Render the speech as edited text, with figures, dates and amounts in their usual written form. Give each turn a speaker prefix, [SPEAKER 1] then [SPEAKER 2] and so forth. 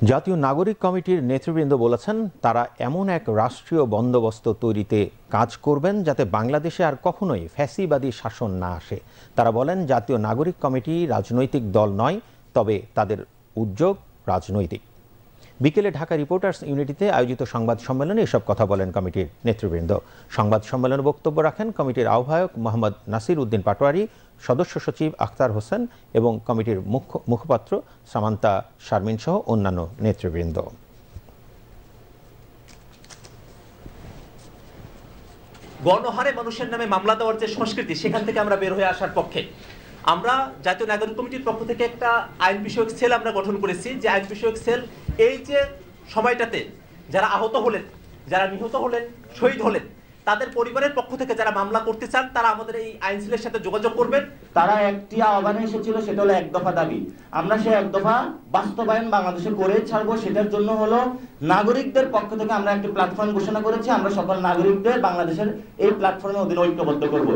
[SPEAKER 1] জাতীয় নাগরিক কমিটির নেতৃবৃন্দ বলেছেন তারা এমন এক রাষ্ট্রীয় বন্দোবস্ত তৈরিতে কাজ করবেন যাতে বাংলাদেশে আর কখনোই ফ্যাসিবাদী শাসন না আসে। তারা বলেন জাতীয় নাগরিক কমিটি রাজনৈতিক দল নয়, তবে তাদের উদ্যোগ রাজনৈতিক। বিকেলে ঢাকা রিপোর্টার্স ইউনিটিতে আয়োজিত সংবাদ সম্মেলনে এসব কথা বলেন কমিটির নেতৃবৃন্দ। সংবাদ সম্মেলনে বক্তব্য রাখেন কমিটির আহ্বায়ক মোহাম্মদ নাসির উদ্দিন পাটোয়ারি, সদস্য সচিব আখতার হোসেন এবং কমিটির মুখপাত্র সামান্তা শারমিন সহ অন্যান্য নেতৃবৃন্দ।
[SPEAKER 2] গণহারে মানুষের নামে মামলা দেওয়ার যে সংস্কৃতি, সেখান থেকে আমরা বের হয়ে আসার পক্ষে আমরা জাতীয় নাগরিক কমিটির পক্ষ থেকে একটা আইন বিষয়ক সেল আমরা গঠন করেছি। যে আইন বিষয়ক সেল এই যে সময়টাতে যারা আহত হলেন, যারা নিহত হলেন, শহীদ হলেন, তাদের পরিবারের পক্ষ থেকে যারা মামলা করতে চান তারা আমাদের এই আইন সেলের সাথে যোগাযোগ করবেন।
[SPEAKER 3] তারা একটি আহ্বানে এসেছিল, সেটা হলো এক দফা দাবি। আমরা সেই এক দফা বাস্তবায়ন বাংলাদেশে করে ছাড়বো। সেটার জন্য হলো নাগরিকদের পক্ষ থেকে আমরা একটি প্ল্যাটফর্ম ঘোষণা করেছি। আমরা সকল নাগরিকদের বাংলাদেশের এই প্ল্যাটফর্মে অধীনে ঐক্যবদ্ধ করব।